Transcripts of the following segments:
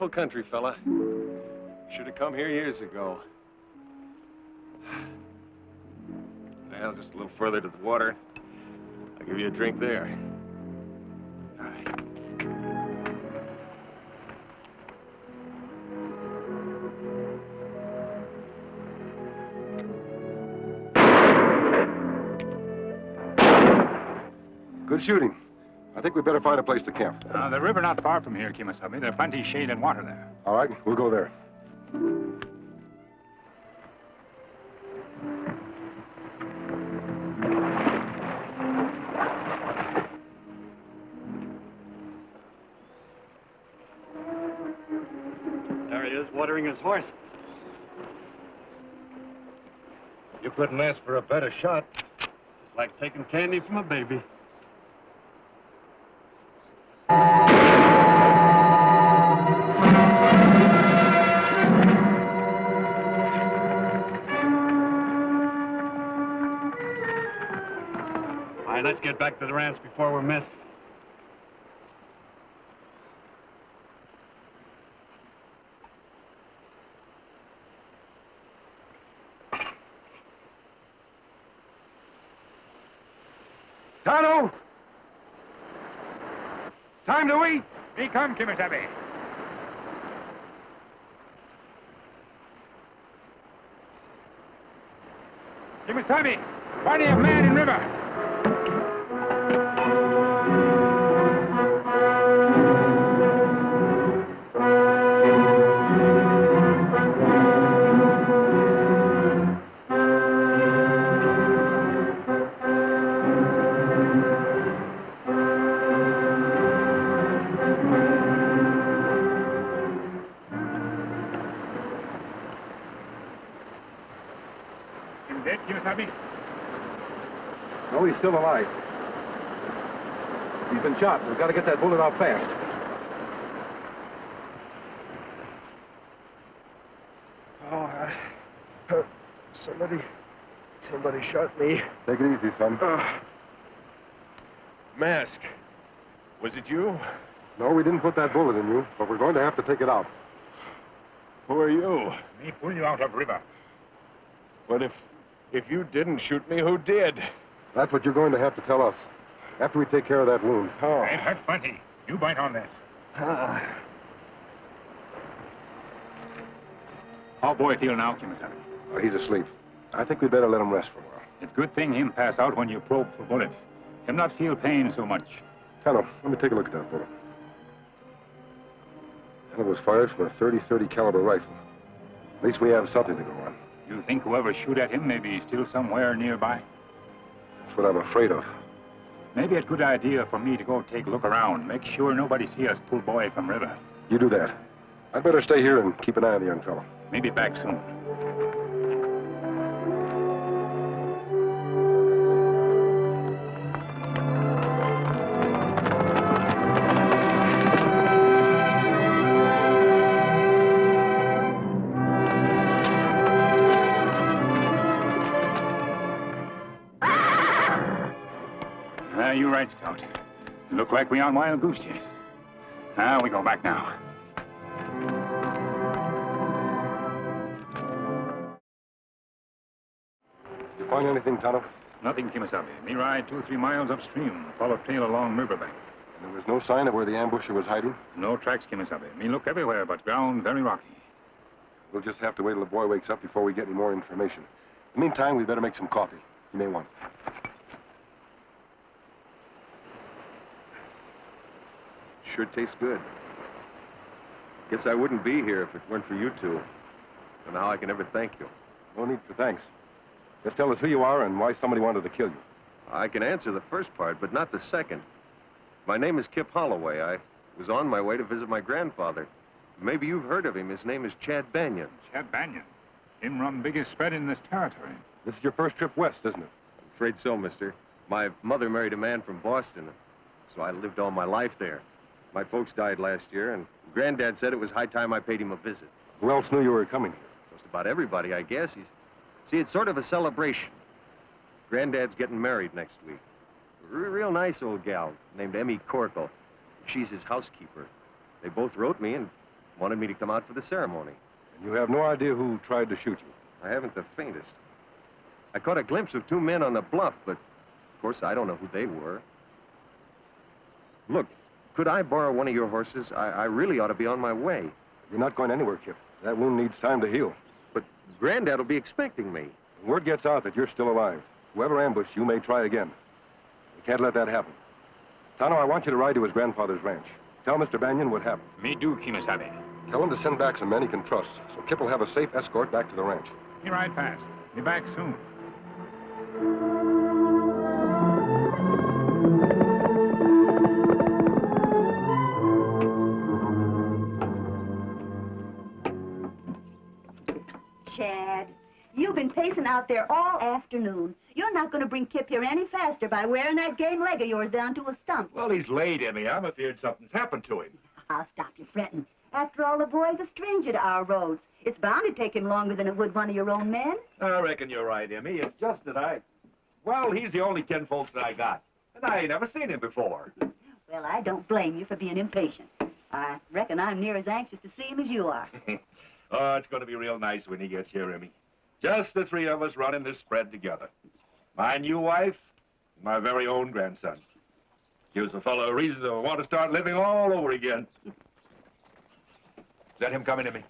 beautiful country, fella. Should have come here years ago. Well, just a little further to the water. I'll give you a drink there. All right. Good shooting. I think we better find a place to camp. The river not far from here, Kemo Sabe. There's plenty shade and water there. All right, we'll go there. There he is, watering his horse. You couldn't ask for a better shot. It's like taking candy from a baby. All right, let's get back to the ranch before we're missed. Tonto! Time to eat! Here come, Kemo Sabe. Kemo Sabe, party of man in river. Dead, Kemo Sabe? No, he's still alive. He's been shot. We've got to get that bullet out fast. Oh, somebody shot me. Take it easy, son. Mask. Was it you? No, we didn't put that bullet in you, but we're going to have to take it out. Who are you? Me pull you out of river. But if you didn't shoot me, who did? That's what you're going to have to tell us. After we take care of that wound. Oh. I've had plenty. You bite on this. How boy feel now, Kemo Sabe? Oh, he's asleep. I think we'd better let him rest for a while. It's good thing him pass out when you probe for bullet. Him not feel pain so much. Tonto, let me take a look at that bullet. And it was fired from a .30 caliber rifle. At least we have something to go on. You think whoever shoot at him may be still somewhere nearby? That's what I'm afraid of. Maybe it's a good idea for me to go take a look around. Make sure nobody see us pull boy from river. You do that. I'd better stay here and keep an eye on the young fellow. Maybe back soon. You're right, Scout. Look like we on wild goose chase. We go back now. Did you find anything, Tonto? Nothing, Kemo Sabe. Me ride 2 or 3 miles upstream, follow trail along riverbank. And there was no sign of where the ambusher was hiding? No tracks, Kemo Sabe. Me look everywhere, but ground very rocky. We'll just have to wait till the boy wakes up before we get any more information. In the meantime, we better make some coffee. You may want it. Sure tastes good. Guess I wouldn't be here if it weren't for you two. And how I can ever thank you. No need for thanks. Just tell us who you are and why somebody wanted to kill you. I can answer the first part, but not the second. My name is Kip Holloway. I was on my way to visit my grandfather. Maybe you've heard of him. His name is Chad Banyan. Chad Banyan. Him run biggest spread in this territory. This is your first trip west, isn't it? I'm afraid so, mister. My mother married a man from Boston, so I lived all my life there. My folks died last year, and Granddad said it was high time I paid him a visit. Who else knew you were coming here? Just about everybody, I guess. See, it's sort of a celebration. Granddad's getting married next week. Real nice old gal named Emmy Corkle. She's his housekeeper. They both wrote me, and Wanted me to come out for the ceremony. And you have no idea who tried to shoot you? I haven't the faintest. I caught a glimpse of two men on the bluff, but of course I don't know who they were. Look, could I borrow one of your horses? I really ought to be on my way. You're not going anywhere, Kip. That wound needs time to heal. But Granddad will be expecting me. When word gets out that you're still alive, whoever ambushed you may try again. We can't let that happen. Tonto, I want you to ride to his grandfather's ranch. Tell Mr. Banyan what happened. Me do, Kemo Sabe. Tell him to send back some men he can trust, so Kip will have a safe escort back to the ranch. He ride fast. Be back soon. Chad, you've been pacing out there all afternoon. You're not going to bring Kip here any faster by wearing that game leg of yours down to a stump. Well, he's late, Emmy. I'm afeard something's happened to him. I'll stop you fretting. After all, the boy's a stranger to our roads. It's bound to take him longer than it would one of your own men. I reckon you're right, Emmy. It's just that well, he's the only kinfolks that I got. And I ain't never seen him before. Well, I don't blame you for being impatient. I reckon I'm near as anxious to see him as you are. Oh, it's going to be real nice when he gets here, Emmy. Just the three of us running this spread together. My new wife, and my very own grandson. Gives a fellow a reason to want to start living all over again. Is that him coming, Emmy?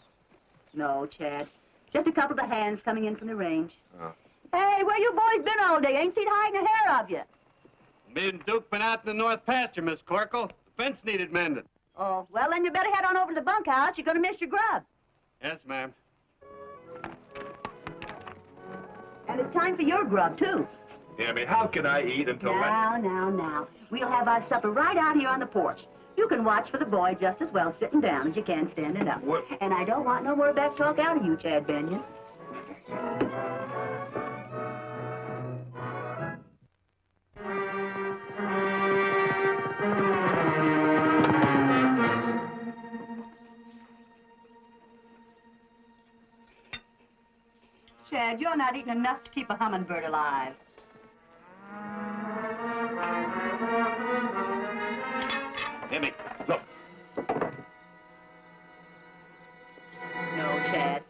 No, Chad. Just a couple of hands coming in from the range. Oh. Hey, where you boys been all day? Ain't seen hide nor hair of you. Me and Duke been out in the north pasture, Miss Corkle. The fence needed mending. Oh, well, then you better head on over to the bunkhouse. You're going to miss your grub. Yes, ma'am. And it's time for your grub, too. Emmy, how can I eat until Now. We'll have our supper right out here on the porch. You can watch for the boy just as well sitting down as you can standing up. What? And I don't want no more back talk out of you, Chad Benyon. Chad, you're not eating enough to keep a hummingbird alive. Emmy, look. No, Chad.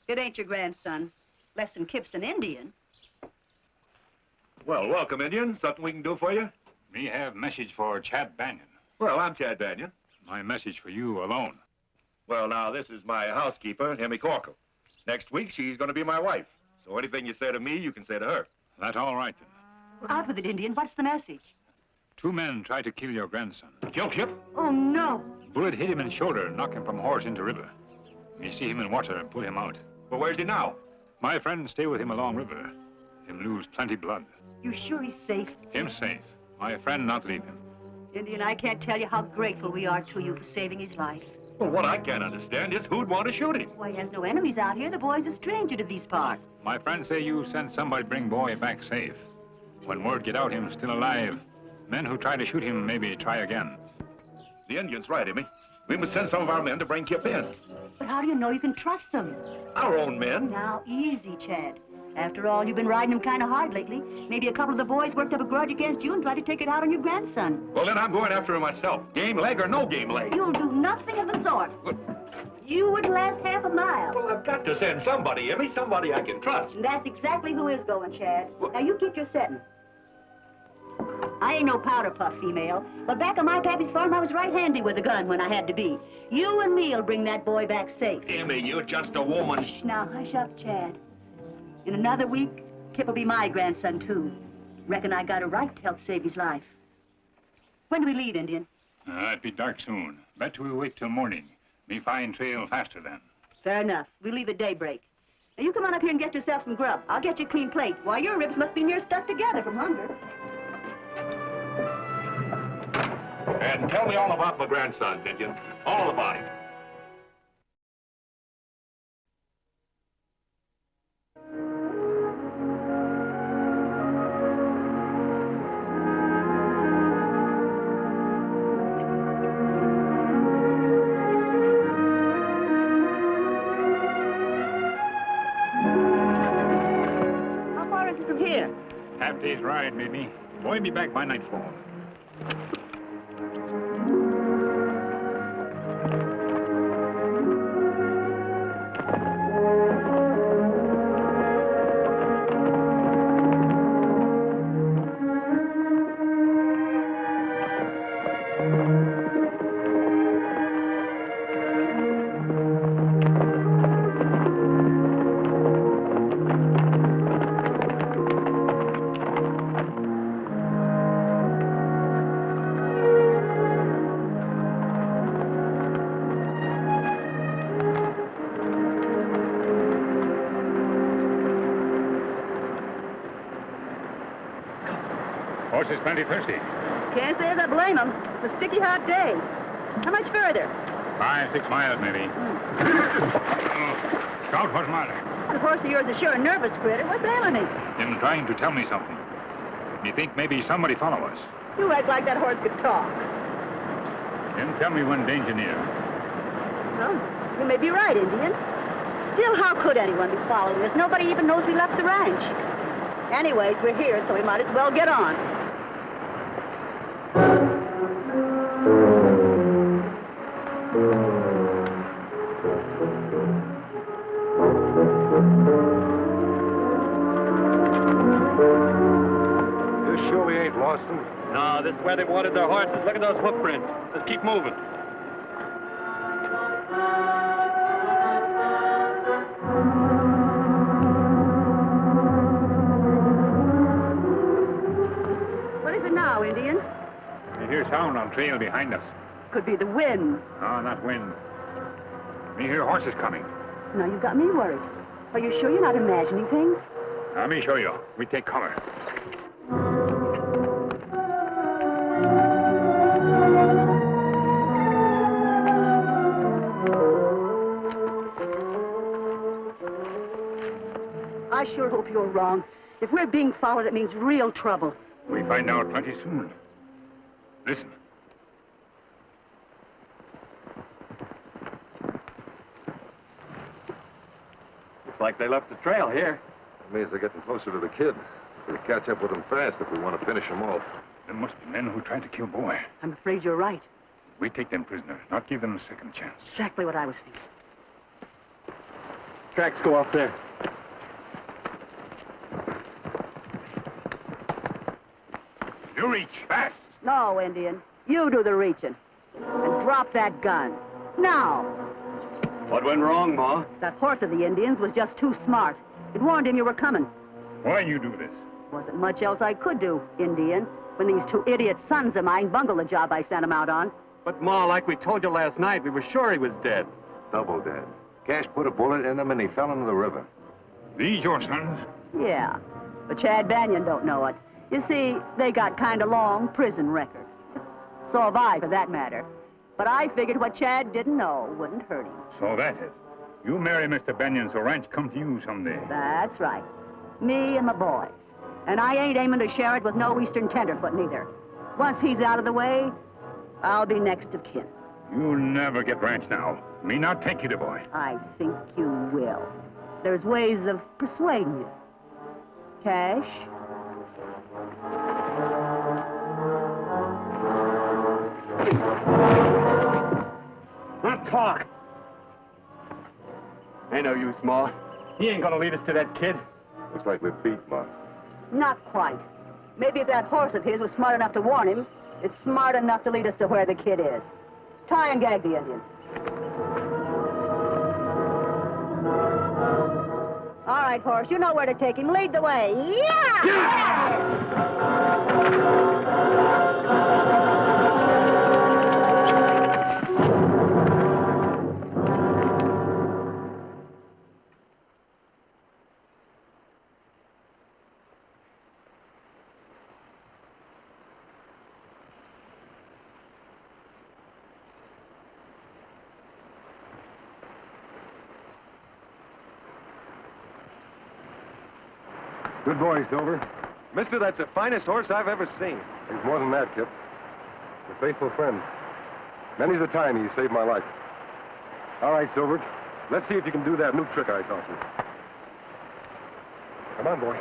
It ain't your grandson. Less than Kip's an Indian. Well, welcome, Indian. Something we can do for you? Me have message for Chad Banyan. Well, I'm Chad Banyan. My message for you alone. Well, now, this is my housekeeper, Emmy Corkle. Next week, she's going to be my wife. So anything you say to me, you can say to her. That all right, then. Out with it, Indian. What's the message? 2 men tried to kill your grandson. Kill Kip? Oh, no. Bullet hit him in shoulder, knock him from horse into river. Me see him in water and pull him out. Well, where's he now? My friend stay with him along river. Him lose plenty blood. You sure he's safe? Him safe. My friend not leave him. Indian, I can't tell you how grateful we are to you for saving his life. Well, what I can't understand is who'd want to shoot him. Why, he has no enemies out here. The boy's a stranger to these parts. My friend say you send somebody bring boy back safe. When word get out him still alive, men who try to shoot him maybe try again. The Indian's right, Emmy. We must send some of our men to bring Kip in. But how do you know you can trust them? Our own men. Now, easy, Chad. After all, you've been riding him kind of hard lately. Maybe a couple of the boys worked up a grudge against you and tried to take it out on your grandson. Well, then I'm going after him myself. Game leg or no game leg. You'll do nothing of the sort. Well, You wouldn't last half a mile. well, I've got to send somebody, Emmy. Somebody I can trust. And that's exactly who is going, Chad. Now, you keep your setting. I ain't no powder puff female, but back on my pappy's farm, I was right handy with a gun when I had to be. You and me'll bring that boy back safe. Emmy, you're just a woman. Shh, now, hush up, Chad. In another week, Kip will be my grandson, too. Reckon I got a right to help save his life. When do we leave, Indian? It be dark soon. Bet we wait till morning. Me find trail faster then. Fair enough. We leave at daybreak. Now, you come on up here and get yourself some grub. I'll get you a clean plate. Why, your ribs must be near stuck together from hunger. And tell me all about my grandson, Indian. All about him. How far is it from here? Half day's ride, maybe. Boy be back by nightfall. Horse is plenty thirsty. Can't say as I blame him. It's a sticky hot day. How much further? 5, 6 miles, maybe. Scout, what's the matter? The horse of yours is sure a nervous critter. What's ailing him? Him trying to tell me something. Me think maybe somebody follow us. You act like that horse could talk. Him tell me when danger near. Well, you may be right, Indian. Still, how could anyone be following us? Nobody even knows we left the ranch. Anyways, we're here, so we might as well get on. You sure we ain't lost them? No, this is where they wanted their horses. Look at those hoof prints. Let's keep moving. What is it now, Indian? We hear sound on trail behind us. Could be the wind. No, not wind. Me hear horses coming. Now you've got me worried. Are you sure you're not imagining things? Let me show you. We take cover. I sure hope you're wrong. If we're being followed, it means real trouble. We find out plenty soon. Listen. Looks like they left the trail here. It means they're getting closer to the kid. We'll catch up with them fast if we want to finish them off. There must be men who tried to kill Boy. I'm afraid you're right. We take them prisoner, not give them a second chance. Exactly what I was thinking. Tracks go off there. You reach, fast. No, Indian. You do the reaching. And drop that gun. Now. What went wrong, Ma? That horse of the Indians was just too smart. It warned him you were coming. Why you do this? Wasn't much else I could do, Indian, when these two idiot sons of mine bungled the job I sent them out on. But, Ma, like we told you last night, we were sure he was dead. Double dead. Cash put a bullet in him and he fell into the river. These your sons? Yeah, but Chad Banyan don't know it. You see, they got kind of long prison records. So have I, for that matter. But I figured what Chad didn't know wouldn't hurt him. So that is. You marry Mr. Banyan so ranch come to you someday. That's right. Me and my boys. And I ain't aiming to share it with no Eastern tenderfoot neither. Once he's out of the way, I'll be next of kin. You'll never get ranch now. Me not take you to Boy. I think you will. There's ways of persuading you. Cash? Not talk. Ain't no use, Ma. He ain't gonna lead us to that kid. Looks like we're beat, Ma. Not quite. Maybe if that horse of his was smart enough to warn him, it's smart enough to lead us to where the kid is. Tie and gag the Indian. All right, horse, you know where to take him. Lead the way. Yeah! Good boy, Silver. Mister, that's the finest horse I've ever seen. He's more than that, Kip. A faithful friend. Many's the time he saved my life. All right, Silver. Let's see if you can do that new trick I taught you. Come on, boy.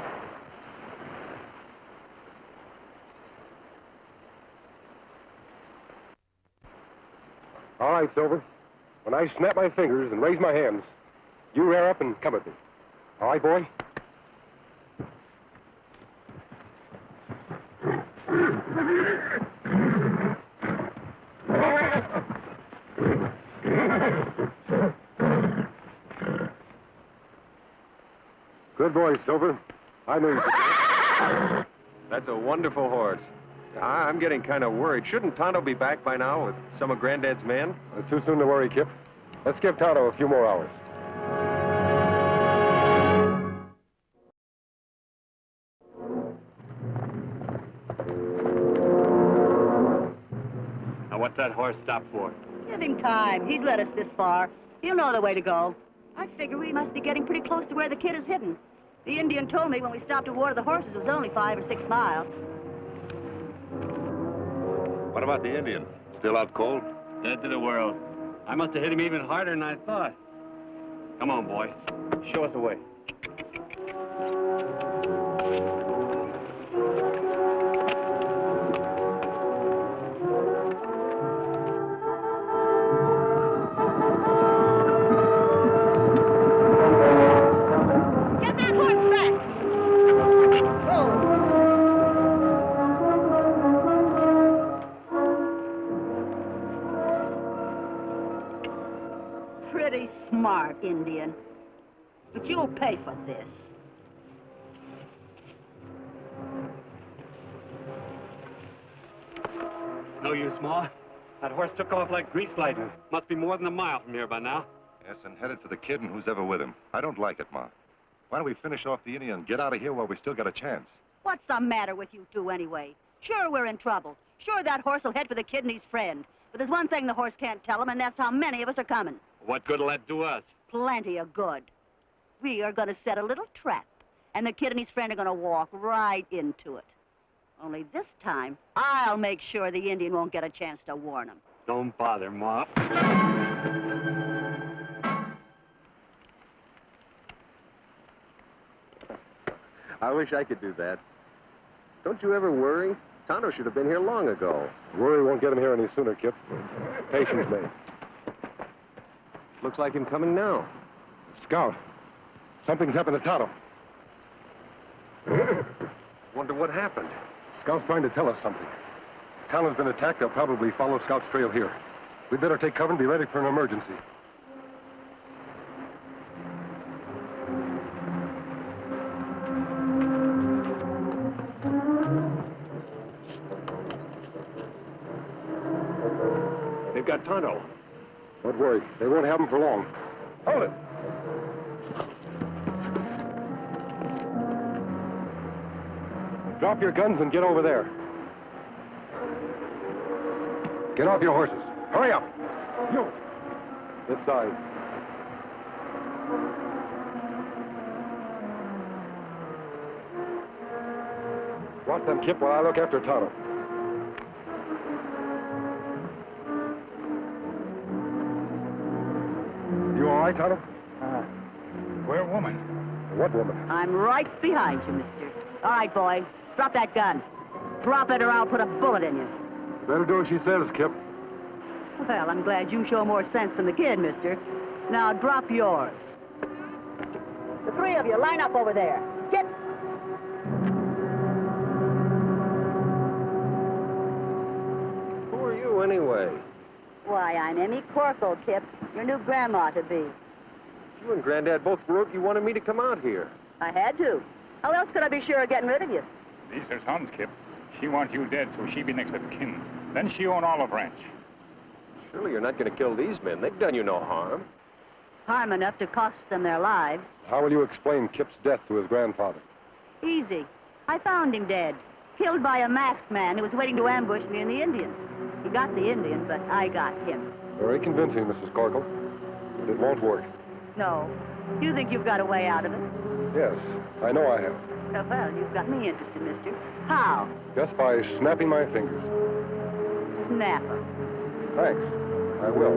All right, Silver. When I snap my fingers and raise my hands, you rear up and come at me. All right, boy? Good boy, Silver. I knew you could. That's a wonderful horse. I'm getting kind of worried. Shouldn't Tonto be back by now with some of Granddad's men? It's too soon to worry, Kip. Let's give Tonto a few more hours. that horse stop for? Give him time. He's led us this far. He'll know the way to go. I figure we must be getting pretty close to where the kid is hidden. The Indian told me when we stopped to water the horses it was only 5 or 6 miles. What about the Indian? Still out cold? Dead to the world. I must have hit him even harder than I thought. Come on, boy. Show us the way. Pretty smart, Indian. But you'll pay for this. No use, Ma. That horse took off like grease lightning. Must be more than a mile from here by now. Yes, and headed for the kid and who's ever with him. I don't like it, Ma. Why don't we finish off the Indian and get out of here while we still got a chance? What's the matter with you two anyway? Sure, we're in trouble. Sure, that horse will head for the kid and his friend. But there's one thing the horse can't tell him, and that's how many of us are coming. What good'll that do us? Plenty of good. We are going to set a little trap, and the kid and his friend are going to walk right into it. Only this time, I'll make sure the Indian won't get a chance to warn him. Don't bother, Ma. I wish I could do that. Don't you ever worry? Tonto should have been here long ago. Worry won't get him here any sooner, Kip. Patience, mate. Looks like him coming now. Scout, something's happened to Tonto. Wonder what happened. Scout's trying to tell us something. Town has been attacked. They'll probably follow Scout's trail here. We'd better take cover and be ready for an emergency. They've got Tonto. Don't worry. They won't have him for long. Hold it. Drop your guns and get over there. Get off your horses. Hurry up. You. This side. Watch them, Kip, while I look after Tonto. You all right, Tonto? Where woman? What woman? I'm right behind you, mister. All right, boy. Drop that gun. Drop it or I'll put a bullet in you. Better do as she says, Kip. Well, I'm glad you show more sense than the kid, mister. Now, drop yours. The three of you, line up over there. Get... Who are you, anyway? Why, I'm Emmy Corkle, Kip. Your new grandma to be. You and Granddad both wrote you wanted me to come out here. I had to. How else could I be sure of getting rid of you? These are sons, Kip. She want you dead, so she be next of kin. Then she own Olive Ranch. Surely you're not going to kill these men. They've done you no harm. Harm enough to cost them their lives. How will you explain Kip's death to his grandfather? Easy. I found him dead. Killed by a masked man who was waiting to ambush me and the Indians. He got the Indian, but I got him. Very convincing, Mrs. Corkle. But it won't work. No. You think you've got a way out of it? Yes, I know I have. Well, you've got me interested, mister. How? Just by snapping my fingers. Snapper. Thanks. I will.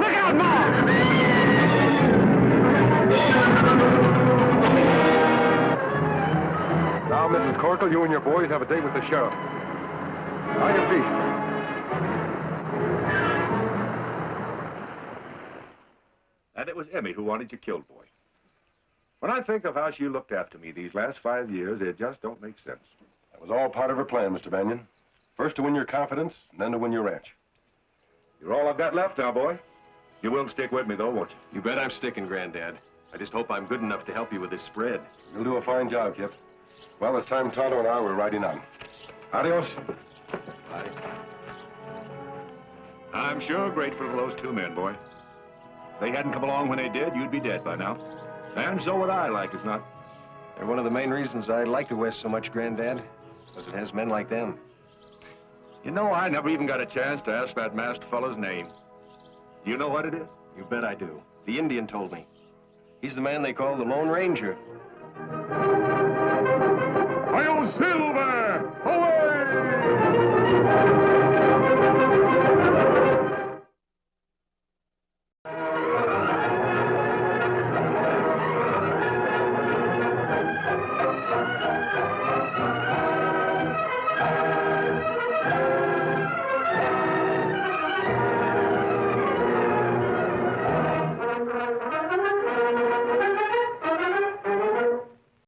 Look out, Ma! Now, Mrs. Corkle, you and your boys have a date with the sheriff. On your feet. And it was Emmy who wanted you killed, boy. When I think of how she looked after me these last 5 years, it just don't make sense. That was all part of her plan, Mr. Banyan. First to win your confidence, and then to win your ranch. You're all I've got left now, boy. You will stick with me, though, won't you? You bet I'm sticking, Granddad. I just hope I'm good enough to help you with this spread. You'll do a fine job, Kip. Well, it's time Tonto and I were riding on. Adios. Bye. I'm sure grateful to those two men, boy. If they hadn't come along when they did, you'd be dead by now. And so would I, like as not. They're one of the main reasons I like the West so much, Granddad, because it has men like them. You know, I never even got a chance to ask that masked fellow's name. Do you know what it is? You bet I do. The Indian told me. He's the man they call the Lone Ranger. Hail Silver! Away!